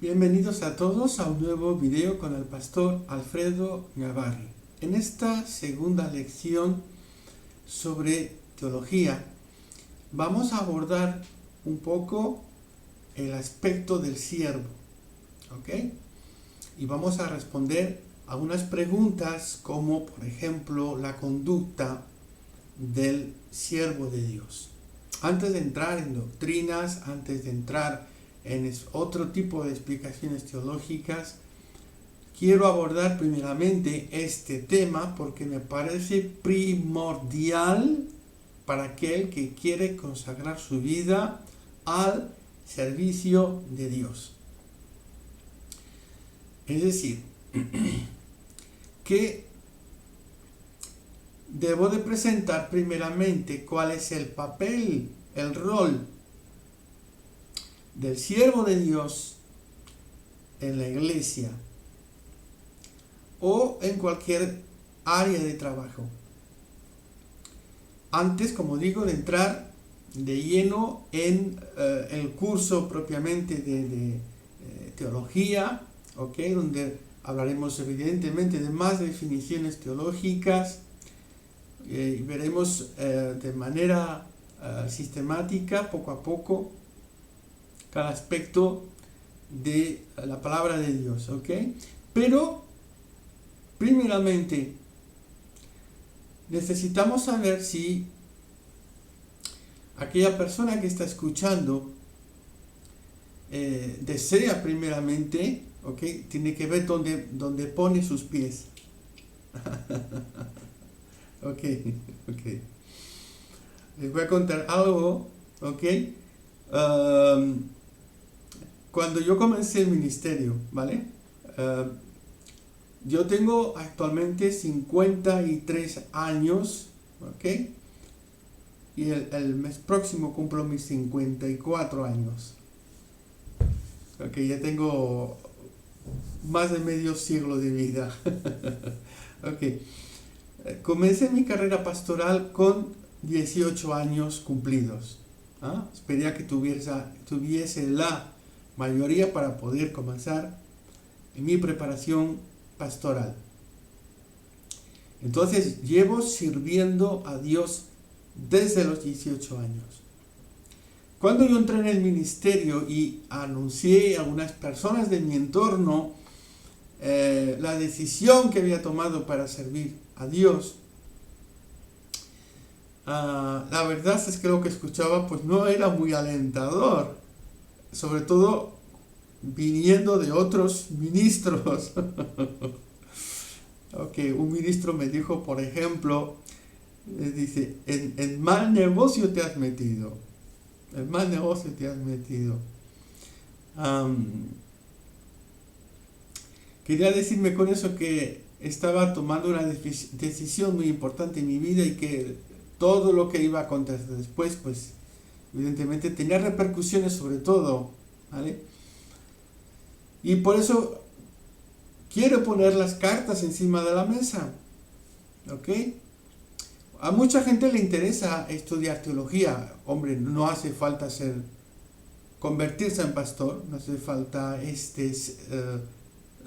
Bienvenidos a todos a un nuevo video con el pastor Alfredo Navarri. En esta segunda lección sobre teología vamos a abordar un poco el aspecto del siervo, ¿ok? Y vamos a responder a unas preguntas como, por ejemplo, la conducta del siervo de Dios. Antes de entrar en doctrinas, antes de entrar en otro tipo de explicaciones teológicas, quiero abordar primeramente este tema porque me parece primordial para aquel que quiere consagrar su vida al servicio de Dios. Es decir, que debo de presentar primeramente cuál es el papel, el rol del siervo de Dios en la iglesia o en cualquier área de trabajo. Antes, como digo, de entrar de lleno en el curso propiamente de teología, ¿okay? Donde hablaremos evidentemente de más definiciones teológicas y veremos de manera sistemática, poco a poco, cada aspecto de la palabra de Dios, ¿ok? Pero, primeramente, necesitamos saber si aquella persona que está escuchando desea primeramente, ¿ok? Tiene que ver dónde pone sus pies. Ok. Les voy a contar algo, ¿ok? Cuando yo comencé el ministerio, ¿vale? Yo tengo actualmente 53 años, ¿ok? Y el mes próximo cumplo mis 54 años. Ok, ya tengo más de medio siglo de vida. Ok. Comencé mi carrera pastoral con 18 años cumplidos. Esperé a que tuviese la mayoría para poder comenzar mi preparación pastoral. Entonces llevo sirviendo a Dios desde los 18 años. Cuando yo entré en el ministerio y anuncié a algunas personas de mi entorno la decisión que había tomado para servir a Dios, la verdad es que lo que escuchaba pues no era muy alentador, sobre todo viniendo de otros ministros. Ok, un ministro me dijo, por ejemplo, dice, en mal negocio te has metido. En mal negocio te has metido. Quería decirme con eso que estaba tomando una decisión muy importante en mi vida y que todo lo que iba a acontecer después, pues, evidentemente tenía repercusiones sobre todo, ¿vale? Y por eso quiero poner las cartas encima de la mesa, ¿ok? A mucha gente le interesa estudiar teología. Hombre, no hace falta convertirse en pastor, no hace falta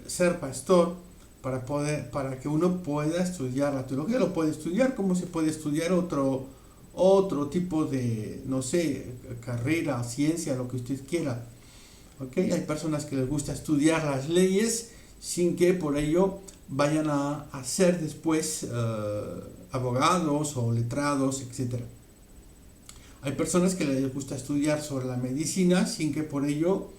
ser pastor para que uno pueda estudiar la teología. Lo puede estudiar como se puede estudiar otro tipo de, no sé, carrera, ciencia, lo que usted quiera. ¿Okay? Hay personas que les gusta estudiar las leyes sin que por ello vayan a ser después abogados o letrados, etc. Hay personas que les gusta estudiar sobre la medicina sin que por ello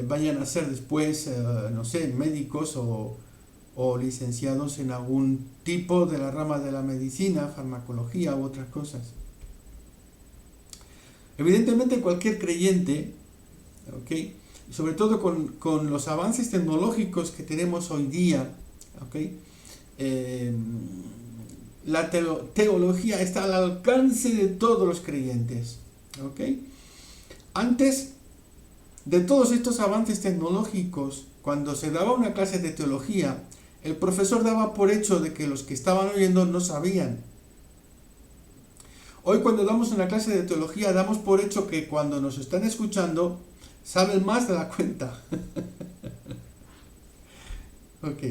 vayan a ser después, no sé, médicos o licenciados en algún tipo de la rama de la medicina, farmacología u otras cosas. Evidentemente cualquier creyente, ¿okay? Sobre todo con los avances tecnológicos que tenemos hoy día, ¿okay? La teología está al alcance de todos los creyentes, ¿okay? Antes de todos estos avances tecnológicos, cuando se daba una clase de teología, el profesor daba por hecho de que los que estaban oyendo no sabían. Hoy cuando damos una clase de teología damos por hecho que cuando nos están escuchando saben más de la cuenta. Ok.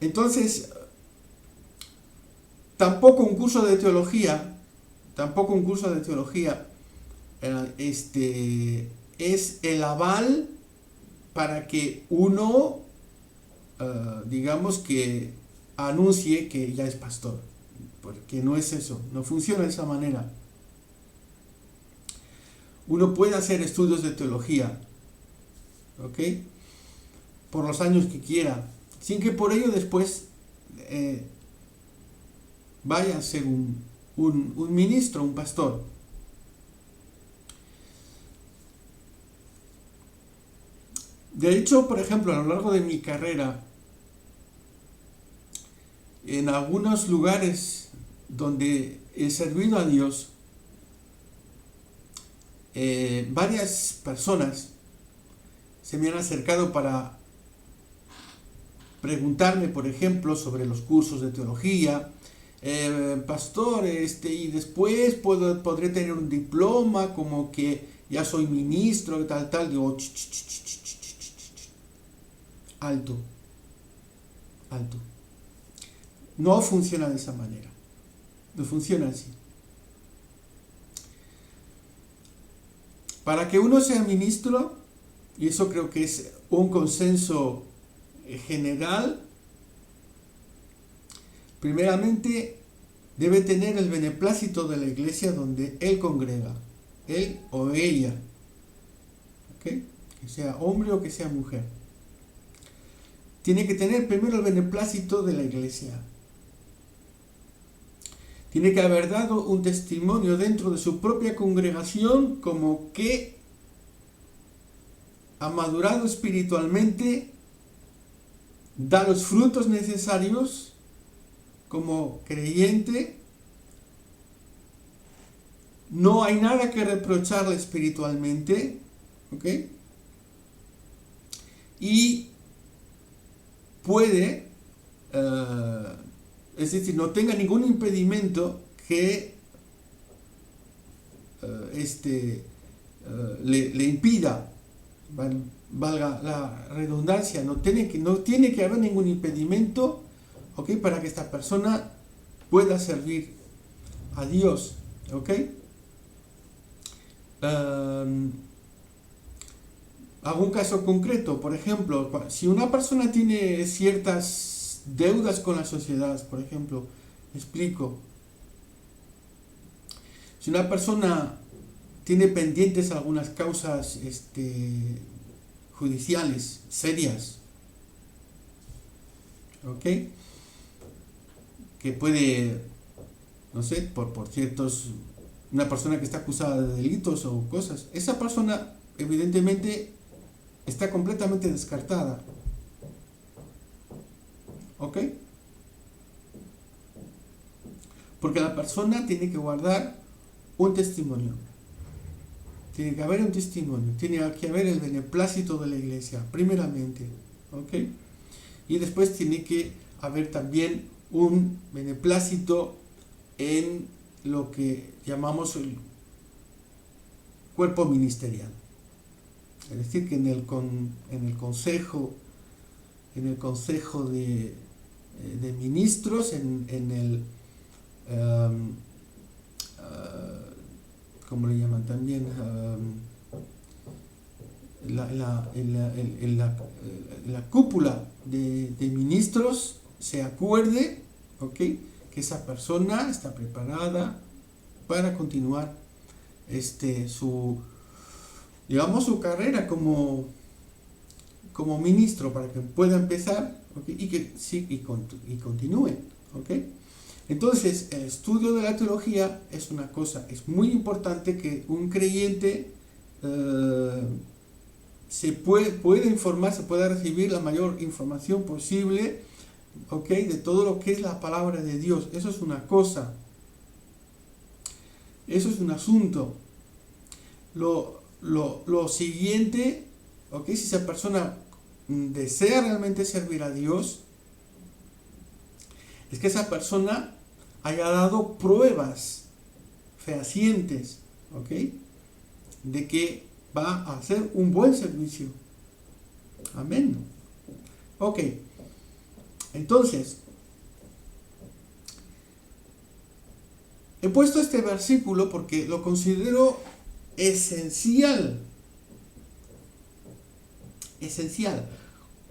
Entonces, tampoco un curso de teología, es el aval para que uno, digamos que anuncie que ya es pastor, porque no es eso, no funciona de esa manera. Uno puede hacer estudios de teología, ¿ok? Por los años que quiera, sin que por ello después vaya a ser un ministro, un pastor. De hecho, por ejemplo, a lo largo de mi carrera, en algunos lugares donde he servido a Dios, varias personas se me han acercado para preguntarme, por ejemplo, sobre los cursos de teología. Pastor, y después podré tener un diploma como que ya soy ministro, tal. Digo, alto. No funciona de esa manera. No funciona así. Para que uno sea ministro, y eso creo que es un consenso general, primeramente debe tener el beneplácito de la iglesia donde él congrega, él o ella, ¿okay? Que sea hombre o que sea mujer. Tiene que tener primero el beneplácito de la iglesia. Tiene que haber dado un testimonio dentro de su propia congregación como que ha madurado espiritualmente, da los frutos necesarios como creyente, no hay nada que reprocharle espiritualmente, ¿ok? Y puede, es decir, no tenga ningún impedimento que le impida, valga la redundancia, no tiene que haber ningún impedimento, ¿ok? Para que esta persona pueda servir a Dios, ¿ok? Hago un caso concreto, por ejemplo, si una persona tiene ciertas deudas con la sociedad, por ejemplo, explico, si una persona tiene pendientes algunas causas judiciales serias, ¿ok? Que puede, no sé, por ciertos, una persona que está acusada de delitos o cosas, esa persona evidentemente está completamente descartada, ¿ok? Porque la persona tiene que guardar un testimonio. Tiene que haber un testimonio, tiene que haber el beneplácito de la iglesia, primeramente, ¿ok? Y después tiene que haber también un beneplácito en lo que llamamos el cuerpo ministerial. Es decir, que en el consejo de ministros, en el ¿cómo le llaman también? En la cúpula de ministros se acuerde, ¿ok?, que esa persona está preparada para continuar su carrera como ministro, para que pueda empezar, ¿okay?, y que sí, y continúe, ¿ok? Entonces, el estudio de la teología es una cosa, es muy importante que un creyente pueda informarse, pueda recibir la mayor información posible, ¿ok?, de todo lo que es la palabra de Dios. Eso es una cosa, eso es un asunto. Lo siguiente, ¿ok?, si esa persona desea realmente servir a Dios, es que esa persona haya dado pruebas fehacientes, ¿ok?, de que va a hacer un buen servicio. Amén. Ok. Entonces, he puesto este versículo porque lo considero esencial. Esencial.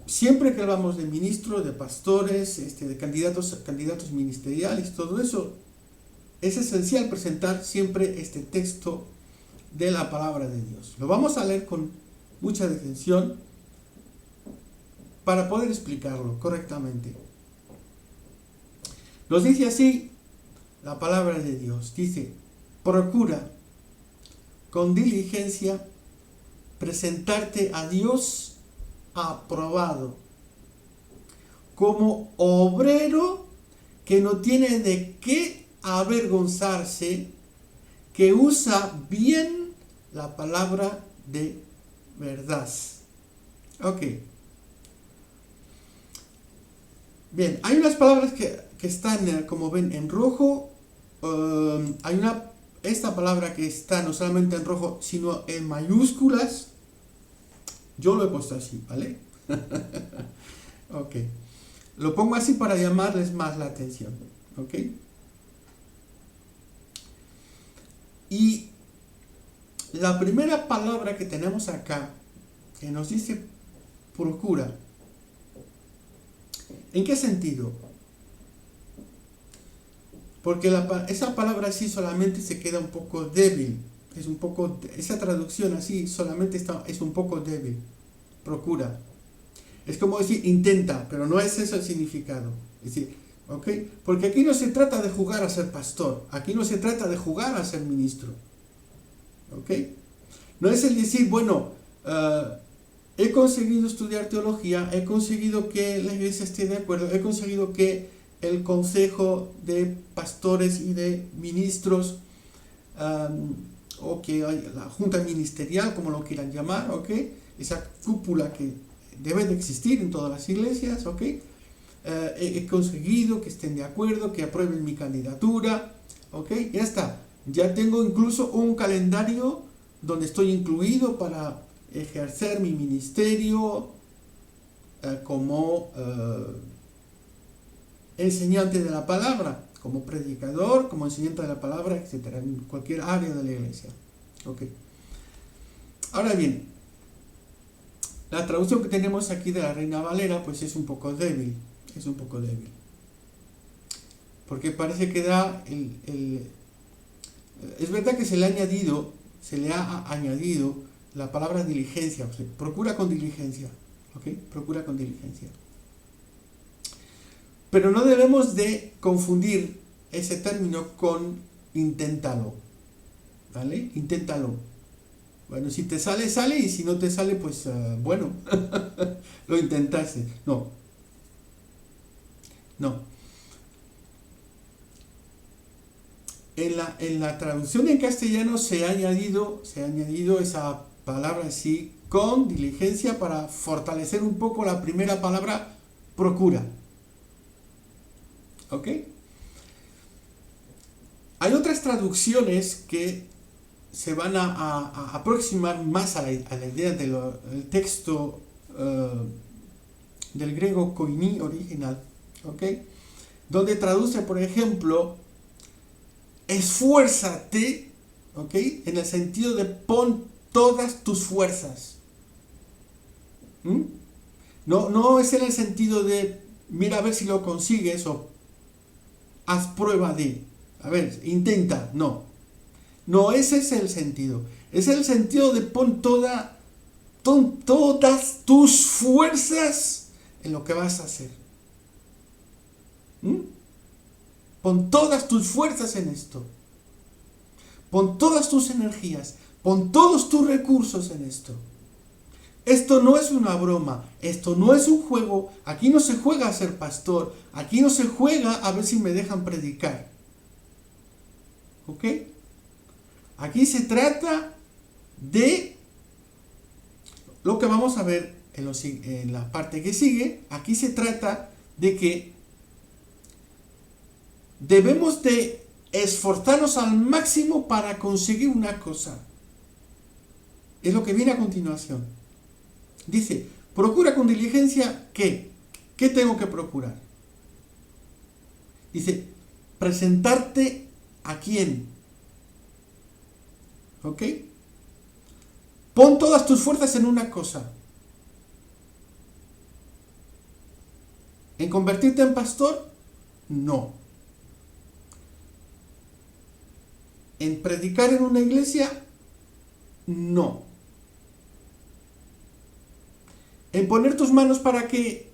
Siempre que hablamos de ministros, de pastores, de candidatos ministeriales, todo eso, es esencial presentar siempre este texto de la palabra de Dios. Lo vamos a leer con mucha atención para poder explicarlo correctamente. Nos dice así la palabra de Dios. Dice, procura con diligencia presentarte a Dios aprobado, como obrero que no tiene de qué avergonzarse, que usa bien la palabra de verdad. Ok. Bien, hay unas palabras que están, como ven, en rojo. Esta palabra que está no solamente en rojo, sino en mayúsculas. Yo lo he puesto así, ¿vale? Ok. Lo pongo así para llamarles más la atención. ¿Ok? Y la primera palabra que tenemos acá, que nos dice procura. ¿En qué sentido? Porque esa palabra así solamente se queda un poco débil. Esa traducción así solamente es un poco débil. Procura. Es como decir intenta, pero no es eso el significado. Es decir, ¿ok? Porque aquí no se trata de jugar a ser pastor. Aquí no se trata de jugar a ser ministro. ¿Ok? No es el decir, bueno, he conseguido estudiar teología, he conseguido que la iglesia esté de acuerdo, he conseguido que el consejo de pastores y de ministros, o que la junta ministerial, como lo quieran llamar, ¿ok? Esa cúpula que debe de existir en todas las iglesias, ¿ok? He conseguido que estén de acuerdo, que aprueben mi candidatura, ¿ok? Ya está. Ya tengo incluso un calendario donde estoy incluido para ejercer mi ministerio como enseñante de la palabra, como predicador, como enseñante de la palabra, etcétera, en cualquier área de la iglesia. Ok. Ahora bien, la traducción que tenemos aquí de la Reina Valera, pues es un poco débil. Es un poco débil. Porque parece que da es verdad que se le ha añadido la palabra diligencia. O sea, procura con diligencia. ¿Ok? Procura con diligencia. Pero no debemos de confundir ese término con inténtalo. ¿Vale? Inténtalo. Bueno, si te sale, sale, y si no te sale, pues bueno, lo intentaste. No. No. En la traducción en castellano se ha añadido esa palabra así, con diligencia, para fortalecer un poco la primera palabra, procura. ¿Ok? Hay otras traducciones que se van a aproximar más a la idea del texto del griego koiní original, ¿ok? Donde traduce, por ejemplo, esfuérzate, ¿ok? En el sentido de pon todas tus fuerzas. No es en el sentido de mira a ver si lo consigues o haz prueba de, a ver, intenta, no. No, ese es el sentido. Es el sentido de pon todas tus fuerzas en lo que vas a hacer. Pon todas tus fuerzas en esto. Pon todas tus energías. Pon todos tus recursos en esto. Esto no es una broma. Esto no es un juego. Aquí no se juega a ser pastor. Aquí no se juega a ver si me dejan predicar. ¿Ok? Aquí se trata de lo que vamos a ver en la parte que sigue. Aquí se trata de que debemos de esforzarnos al máximo para conseguir una cosa. Es lo que viene a continuación. Dice, Procura con diligencia, ¿qué? ¿Qué tengo que procurar? Dice, presentarte ¿a quién? ¿Ok? Pon todas tus fuerzas en una cosa. ¿En convertirte en pastor? No. ¿En predicar en una iglesia? No. ¿En poner tus manos para que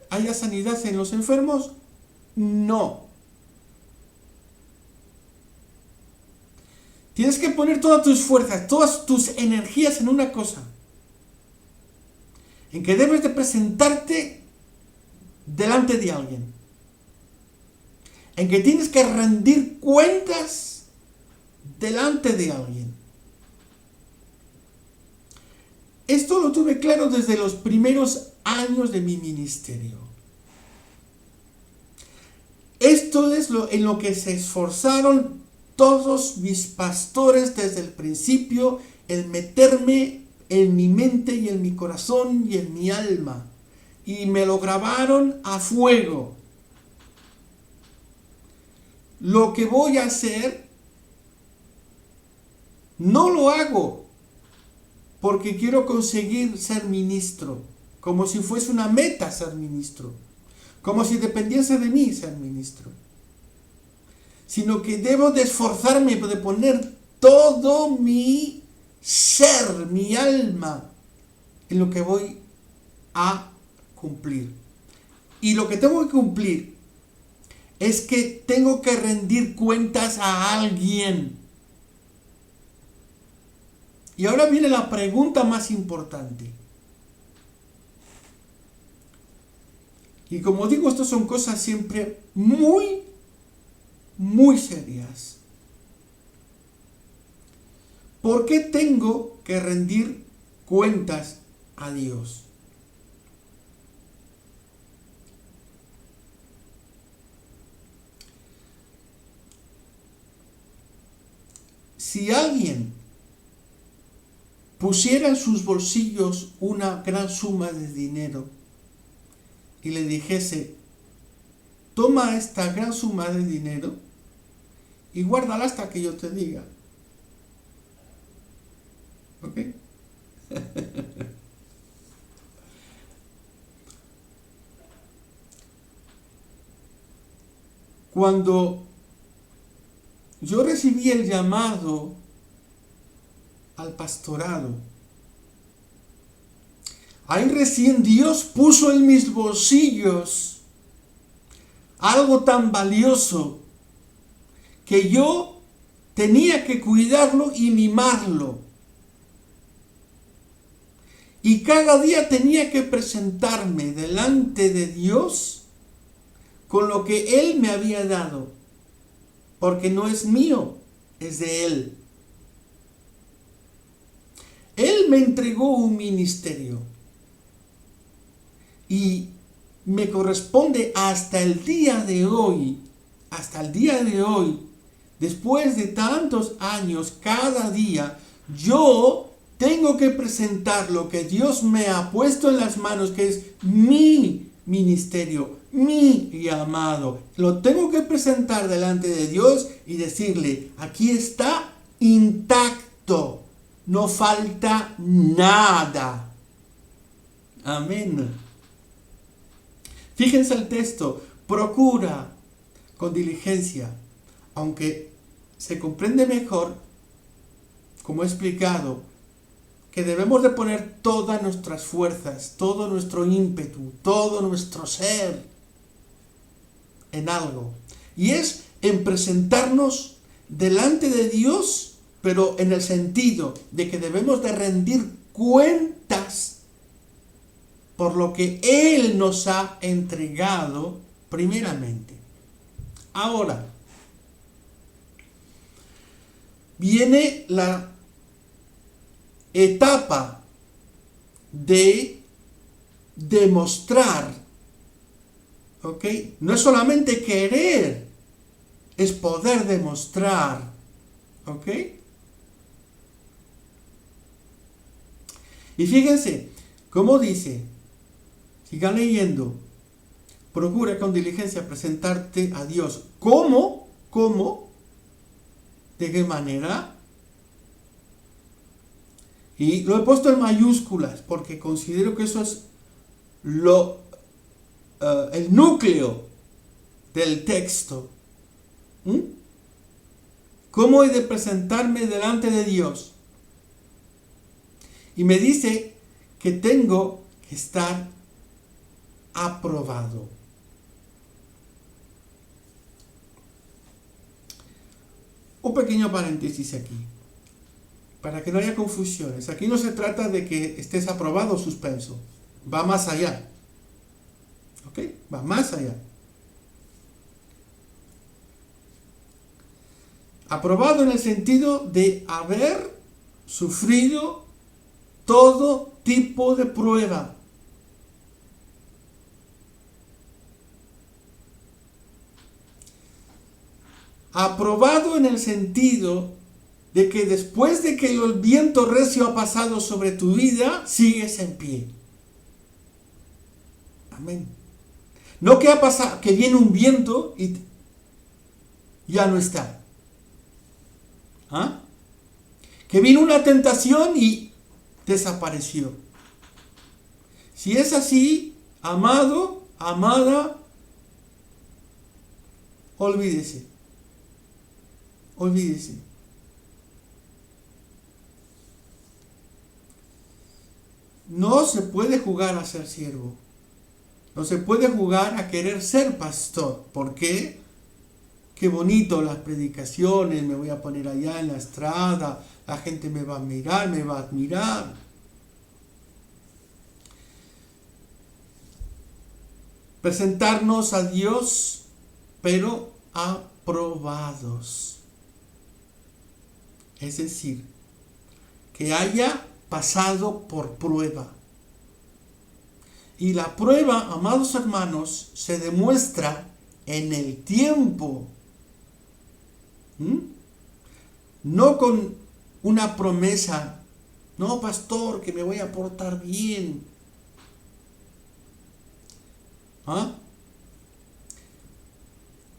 haya sanidad en los enfermos? No. Tienes que poner todas tus fuerzas, todas tus energías en una cosa. En que debes de presentarte delante de alguien. En que tienes que rendir cuentas delante de alguien. Esto lo tuve claro desde los primeros años de mi ministerio. Esto es en lo que se esforzaron todos mis pastores desde el principio, el meterme en mi mente y en mi corazón y en mi alma. Y me lo grabaron a fuego. Lo que voy a hacer, no lo hago porque quiero conseguir ser ministro, como si fuese una meta ser ministro, como si dependiese de mí ser ministro, sino que debo de esforzarme de poner todo mi ser, mi alma, en lo que voy a cumplir. Y lo que tengo que cumplir es que tengo que rendir cuentas a alguien. Y ahora viene la pregunta más importante. Y como digo, estas son cosas siempre muy, muy serias. ¿Por qué tengo que rendir cuentas a Dios? Si alguien pusiera en sus bolsillos una gran suma de dinero y le dijese, toma esta gran suma de dinero y guárdala hasta que yo te diga. ¿Ok? Cuando yo recibí el llamado al pastorado, ahí recién Dios puso en mis bolsillos algo tan valioso que yo tenía que cuidarlo y mimarlo. Y cada día tenía que presentarme delante de Dios con lo que Él me había dado, porque no es mío, es de Él. Él me entregó un ministerio y me corresponde hasta el día de hoy, después de tantos años, cada día, yo tengo que presentar lo que Dios me ha puesto en las manos, que es mi ministerio, mi llamado. Lo tengo que presentar delante de Dios y decirle, aquí está intacto. No falta nada. Amén. Fíjense el texto. Procura con diligencia, aunque se comprende mejor, como he explicado, que debemos de poner todas nuestras fuerzas, todo nuestro ímpetu, todo nuestro ser en algo. Y es en presentarnos delante de Dios, pero en el sentido de que debemos de rendir cuentas por lo que Él nos ha entregado primeramente. Ahora, viene la etapa de demostrar, ¿ok? No es solamente querer, es poder demostrar, ¿ok? Y fíjense, ¿cómo dice? Siga leyendo. Procura con diligencia presentarte a Dios. ¿Cómo? ¿Cómo? ¿De qué manera? Y lo he puesto en mayúsculas porque considero que eso es el núcleo del texto. ¿Cómo he de presentarme delante de Dios? Y me dice que tengo que estar aprobado. Un pequeño paréntesis aquí, para que no haya confusiones. Aquí no se trata de que estés aprobado o suspenso. Va más allá. ¿Ok? Va más allá. Aprobado en el sentido de haber sufrido todo tipo de prueba. Aprobado en el sentido de que después de que el viento recio ha pasado sobre tu vida, sigues en pie. Amén. No que ha pasado, que viene un viento y ya no está. ¿Ah? Que vino una tentación y desapareció. Si es así, amado, amada, olvídese. Olvídese. No se puede jugar a ser siervo. No se puede jugar a querer ser pastor. ¿Por qué? Qué bonito las predicaciones, me voy a poner allá en la estrada, la gente me va a mirar, me va a admirar. Presentarnos a Dios, pero aprobados. Es decir, que haya pasado por prueba. Y la prueba, amados hermanos, se demuestra en el tiempo. No con una promesa. No, pastor, que me voy a portar bien. ¿Ah?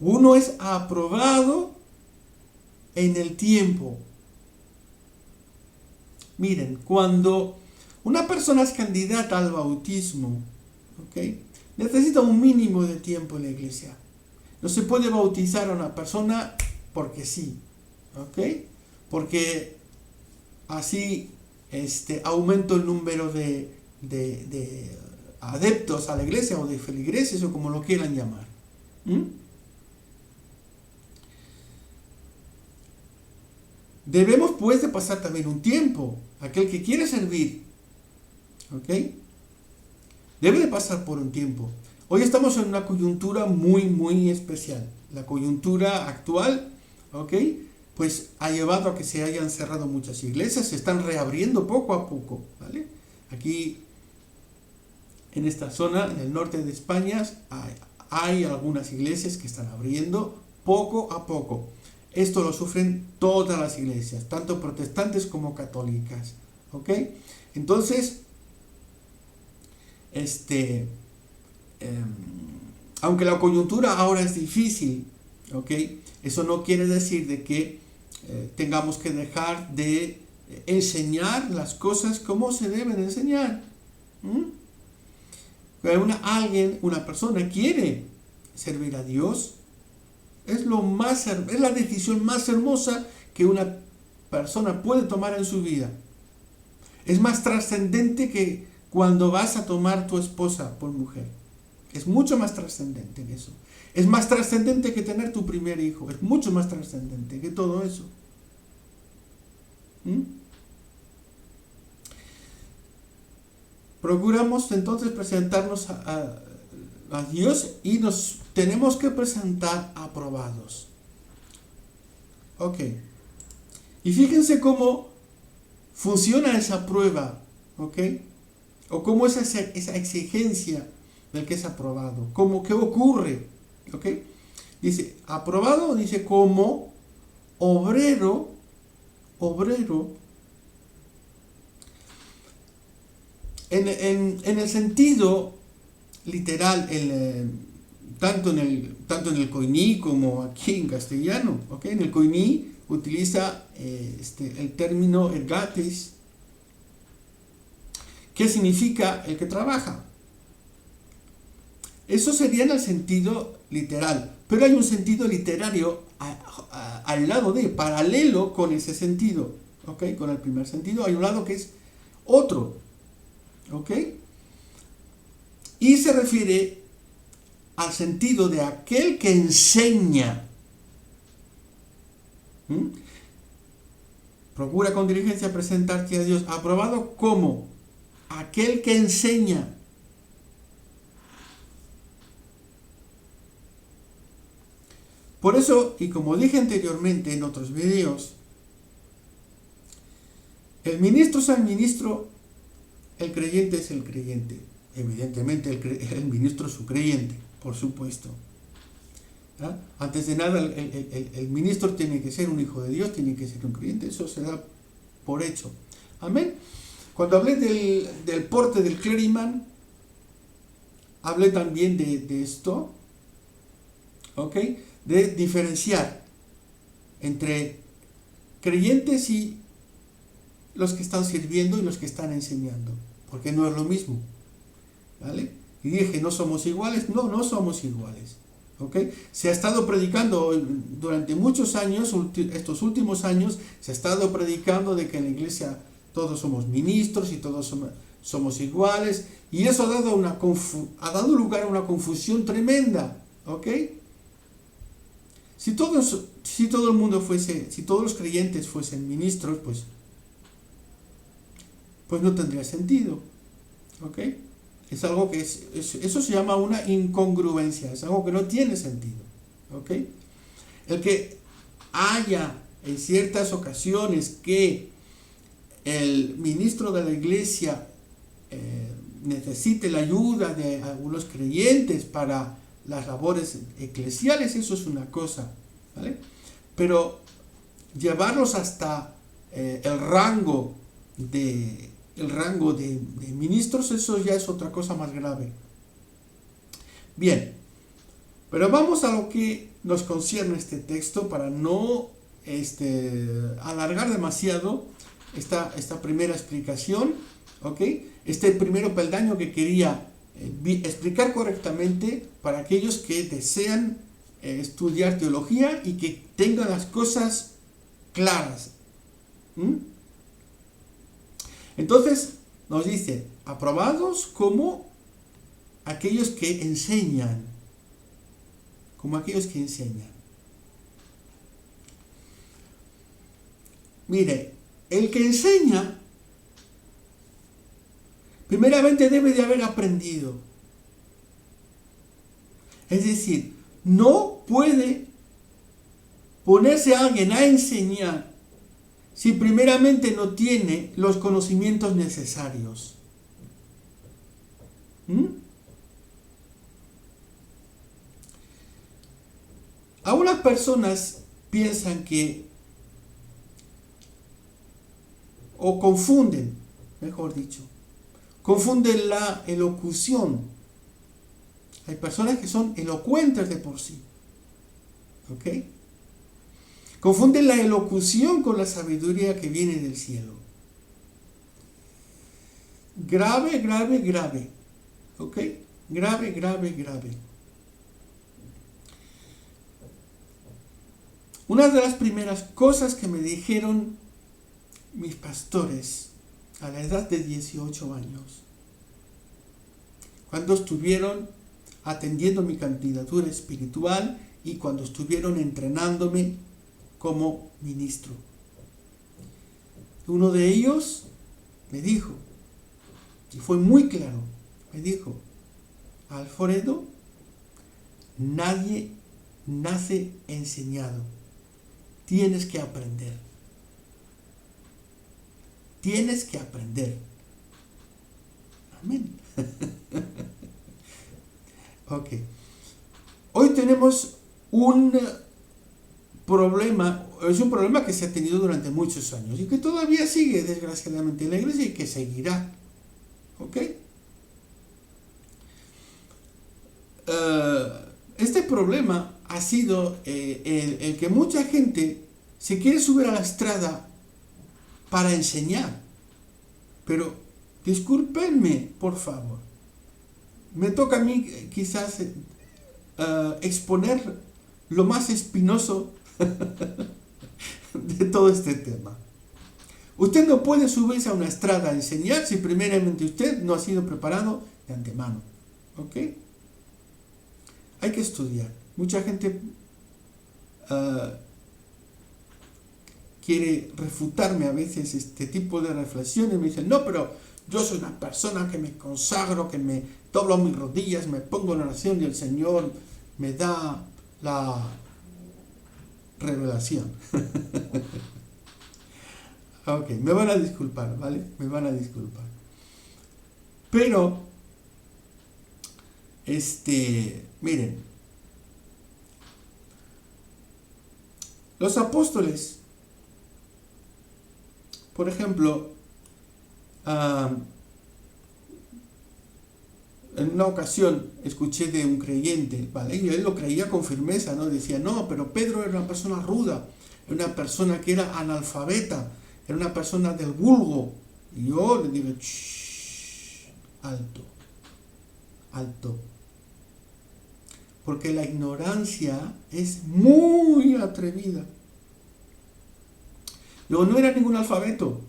Uno es aprobado en el tiempo. Miren, cuando una persona es candidata al bautismo, ¿okay?, necesita un mínimo de tiempo en la iglesia. No se puede bautizar a una persona porque sí, ¿ok? Porque así aumento el número de adeptos a la iglesia o de feligreses o como lo quieran llamar. Debemos pues de pasar también un tiempo. Aquel que quiere servir, ¿ok?, debe de pasar por un tiempo. Hoy estamos en una coyuntura muy especial. La coyuntura actual, ¿ok?, pues ha llevado a que se hayan cerrado muchas iglesias, se están reabriendo poco a poco, ¿vale? Aquí, en esta zona, en el norte de España, hay algunas iglesias que están abriendo poco a poco. Esto lo sufren todas las iglesias, tanto protestantes como católicas, ¿ok? Entonces, aunque la coyuntura ahora es difícil, ¿ok?, eso no quiere decir de que tengamos que dejar de enseñar las cosas como se deben enseñar. Una persona quiere servir a Dios, es la decisión más hermosa que una persona puede tomar en su vida. Es más trascendente que cuando vas a tomar tu esposa por mujer. Es mucho más trascendente que eso. Es más trascendente que tener tu primer hijo. Es mucho más trascendente que todo eso. Procuramos entonces presentarnos a Dios y nos tenemos que presentar aprobados. Ok. Y fíjense cómo funciona esa prueba. Ok. O cómo es esa exigencia del que es aprobado. ¿Qué ocurre? ¿Ok? Dice, aprobado, dice como obrero, en el sentido literal tanto en el koiní como aquí en castellano. ¿Okay? En el koiní utiliza el término ergates, que significa el que trabaja. Eso sería en el sentido literal, pero hay un sentido literario al lado paralelo con ese sentido, ¿ok? Con el primer sentido hay un lado que es otro, ¿ok? Y se refiere al sentido de aquel que enseña. Procura con diligencia presentarte a Dios aprobado como aquel que enseña. Por eso, y como dije anteriormente en otros videos, el ministro es el ministro, el creyente es el creyente. Evidentemente el ministro es su creyente, por supuesto. ¿Ah? Antes de nada, el ministro tiene que ser un hijo de Dios, tiene que ser un creyente, eso se da por hecho. Amén. Cuando hablé del porte del clériman, hablé también de esto, ¿ok? De diferenciar entre creyentes y los que están sirviendo y los que están enseñando, porque no es lo mismo, ¿vale? Y dije, ¿no somos iguales? No somos iguales, ¿ok? Se ha estado predicando durante muchos años, estos últimos años, se ha estado predicando de que en la iglesia todos somos ministros y todos somos iguales, y eso ha dado lugar a una confusión tremenda, ¿ok? Si todo el mundo fuese, si todos los creyentes fuesen ministros, pues no tendría sentido, ¿ok? Es algo que eso se llama una incongruencia, es algo que no tiene sentido, ¿ok? El que haya en ciertas ocasiones que el ministro de la iglesia necesite la ayuda de algunos creyentes para las labores eclesiales, eso es una cosa, ¿vale? Pero llevarlos hasta el rango de ministros, eso ya es otra cosa más grave. Bien, pero vamos a lo que nos concierne este texto para no alargar demasiado esta primera explicación, ¿ok? Este primero peldaño que quería explicar correctamente para aquellos que desean estudiar teología y que tengan las cosas claras. Entonces nos dice, aprobados como aquellos que enseñan, Mire, el que enseña primeramente debe de haber aprendido. Es decir, no puede ponerse a alguien a enseñar si primeramente no tiene los conocimientos necesarios. Algunas personas piensan o confunden, mejor dicho, confunden la elocución. Hay personas que son elocuentes de por sí, ¿ok? Confunden la elocución con la sabiduría que viene del cielo. Grave, grave, grave, ¿ok? Grave, grave, grave. Una de las primeras cosas que me dijeron mis pastores a la edad de 18 años, cuando estuvieron atendiendo mi candidatura espiritual y cuando estuvieron entrenándome como ministro. Uno de ellos me dijo, y fue muy claro, me dijo, Alfredo, nadie nace enseñado, tienes que aprender. Tienes que aprender. Amén. Ok. Hoy tenemos un problema, es un problema que se ha tenido durante muchos años y que todavía sigue desgraciadamente en la iglesia y que seguirá. ¿Ok? este problema ha sido el que mucha gente se quiere subir a la estrada para enseñar. Pero, discúlpenme, por favor. Me toca a mí quizás exponer lo más espinoso de todo este tema. Usted no puede subirse a una estrada a enseñar si primeramente usted no ha sido preparado de antemano. ¿Ok? Hay que estudiar. Mucha gente quiere refutarme a veces este tipo de reflexiones. Me dicen, no, pero yo soy una persona que me consagro, que me doblo mis rodillas, me pongo en oración y el Señor me da la revelación. Ok, me van a disculpar, ¿vale? Me van a disculpar. Pero, miren, los apóstoles, por ejemplo, en una ocasión escuché de un creyente, ¿vale? Y él lo creía con firmeza, ¿no? Decía, no, pero Pedro era una persona ruda, era una persona que era analfabeta, era una persona del vulgo. Y yo le digo, alto, alto. Porque la ignorancia es muy atrevida. Luego, no era ningún analfabeto,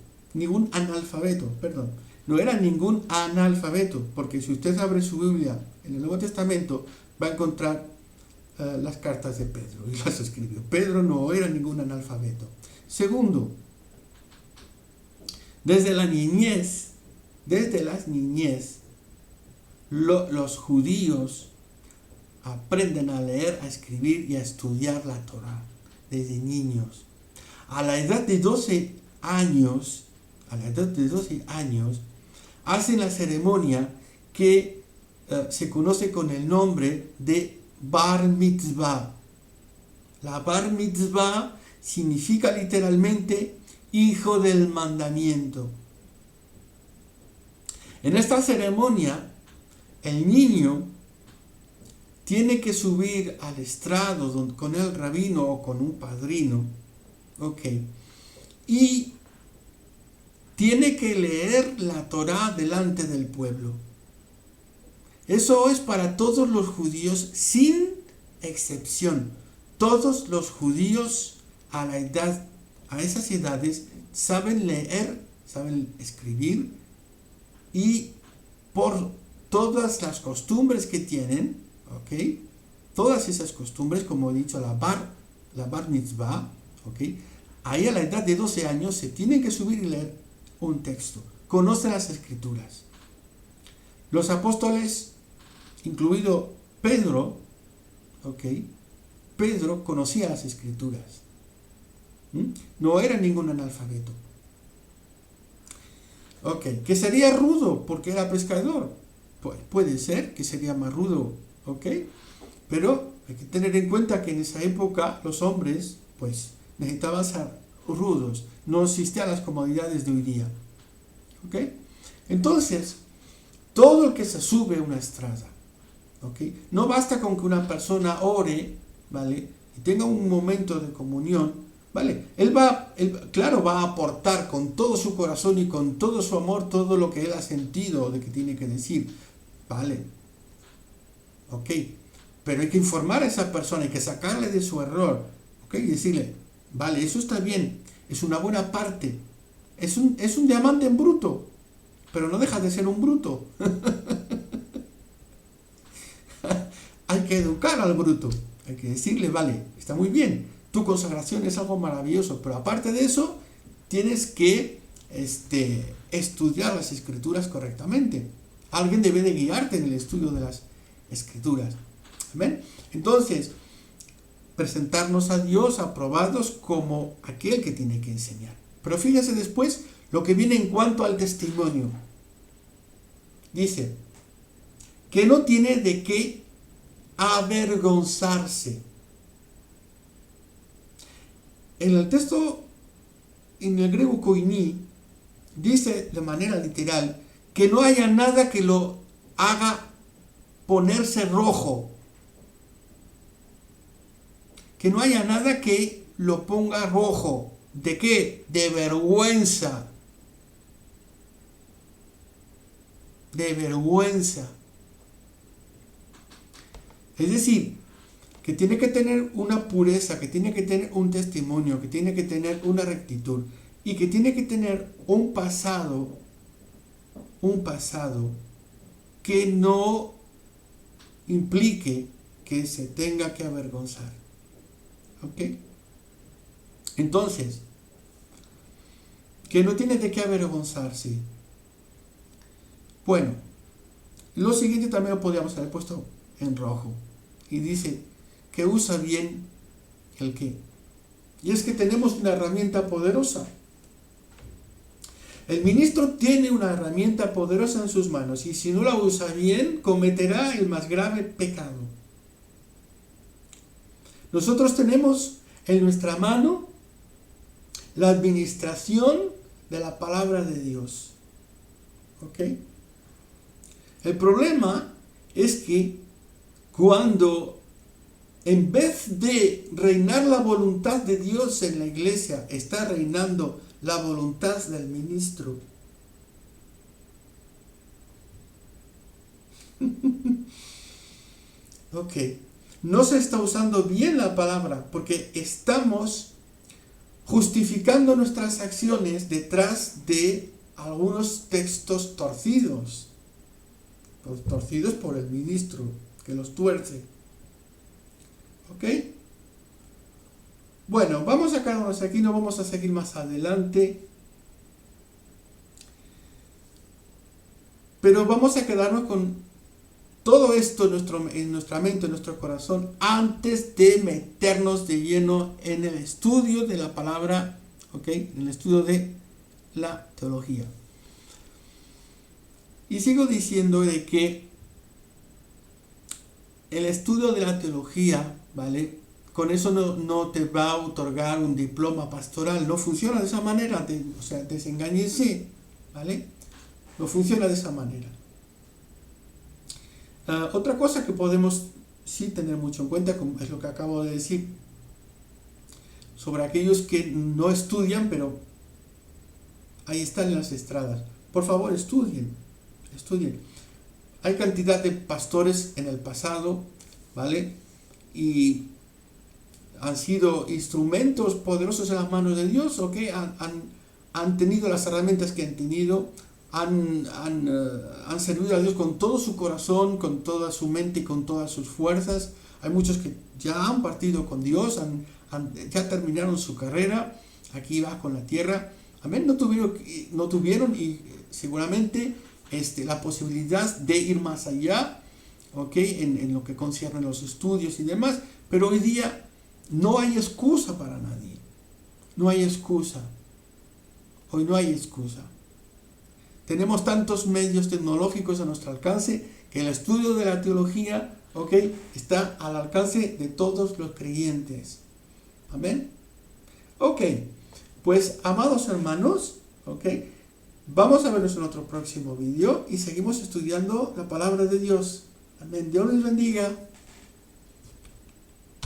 perdón. No era ningún analfabeto, porque si usted abre su Biblia en el Nuevo Testamento, va a encontrar las cartas de Pedro, y las escribió. Pedro no era ningún analfabeto. Segundo, desde la niñez, los judíos aprenden a leer, a escribir y a estudiar la Torá desde niños. A la edad de 12 años, hacen la ceremonia que se conoce con el nombre de Bar Mitzvah. La Bar Mitzvah significa literalmente hijo del mandamiento. En esta ceremonia, el niño tiene que subir al estrado con el rabino o con un padrino, ¿ok? Y tiene que leer la Torá delante del pueblo. Eso es para todos los judíos sin excepción. Todos los judíos a esas edades saben leer, saben escribir, y por todas las costumbres que tienen, ¿ok? Todas esas costumbres, como he dicho, la bar mitzvah, ¿ok? Ahí a la edad de 12 años se tienen que subir y leer un texto. Conocen las escrituras. Los apóstoles, incluido Pedro, ¿ok? Pedro conocía las escrituras. No era ningún analfabeto. Ok, que sería rudo porque era pescador. Pues puede ser que sería más rudo, ok. Pero hay que tener en cuenta que en esa época los hombres, pues, necesitaban ser rudos. No existían las comodidades de hoy día. Ok. Entonces, todo el que se sube a una estrada, ok, no basta con que una persona ore, ¿vale? Y tenga un momento de comunión. ¿Vale? Él va a aportar con todo su corazón y con todo su amor todo lo que él ha sentido de que tiene que decir. ¿Vale? Ok. Pero hay que informar a esa persona, hay que sacarle de su error. ¿Ok? Y decirle, vale, eso está bien, es una buena parte. Es un diamante en bruto, pero no deja de ser un bruto. Hay que educar al bruto. Hay que decirle, vale, está muy bien. Tu consagración es algo maravilloso, pero aparte de eso, tienes que estudiar las escrituras correctamente. Alguien debe de guiarte en el estudio de las escrituras. ¿Amén? Entonces, presentarnos a Dios aprobados como aquel que tiene que enseñar. Pero fíjese después lo que viene en cuanto al testimonio. Dice, que no tiene de qué avergonzarse. En el texto, en el griego koiní, dice de manera literal que no haya nada que lo haga ponerse rojo. Que no haya nada que lo ponga rojo. ¿De qué? De vergüenza. De vergüenza. Es decir, que tiene que tener una pureza, que tiene que tener un testimonio, que tiene que tener una rectitud y que tiene que tener un pasado que no implique que se tenga que avergonzar. ¿Ok? Entonces, que no tiene de qué avergonzarse. Bueno, lo siguiente también lo podríamos haber puesto en rojo. Y dice que usa bien el qué. Y es que tenemos una herramienta poderosa. El ministro tiene una herramienta poderosa en sus manos y si no la usa bien, cometerá el más grave pecado. Nosotros tenemos en nuestra mano la administración de la palabra de Dios. ¿Ok? El problema es que cuando en vez de reinar la voluntad de Dios en la iglesia, está reinando la voluntad del ministro. Ok. No se está usando bien la palabra porque estamos justificando nuestras acciones detrás de algunos textos torcidos. Los torcidos por el ministro que los tuerce. ¿Ok? Bueno, vamos a quedarnos aquí, no vamos a seguir más adelante. Pero vamos a quedarnos con todo esto en nuestra mente, en nuestro corazón, antes de meternos de lleno en el estudio de la palabra, ¿ok? En el estudio de la teología. Y sigo diciendo de que el estudio de la teología, ¿vale? Con eso no te va a otorgar un diploma pastoral, no funciona de esa manera, desengáñense, ¿vale? No funciona de esa manera. Otra cosa que podemos sí tener mucho en cuenta, como es lo que acabo de decir, sobre aquellos que no estudian, pero ahí están en las estradas. Por favor, estudien. Hay cantidad de pastores en el pasado, ¿vale? Y han sido instrumentos poderosos en las manos de Dios, ¿ok? Han tenido las herramientas que han tenido, han servido a Dios con todo su corazón, con toda su mente y con todas sus fuerzas. Hay muchos que ya han partido con Dios, ya terminaron su carrera, aquí va con la tierra. Amén, no tuvieron y seguramente la posibilidad de ir más allá, ¿ok? En lo que concierne los estudios y demás, pero hoy día no hay excusa para nadie. No hay excusa. Hoy no hay excusa. Tenemos tantos medios tecnológicos a nuestro alcance que el estudio de la teología, ¿ok? Está al alcance de todos los creyentes. Amén. Ok, pues amados hermanos, ¿ok? Vamos a vernos en otro próximo vídeo y seguimos estudiando la palabra de Dios. Amén. Dios les bendiga.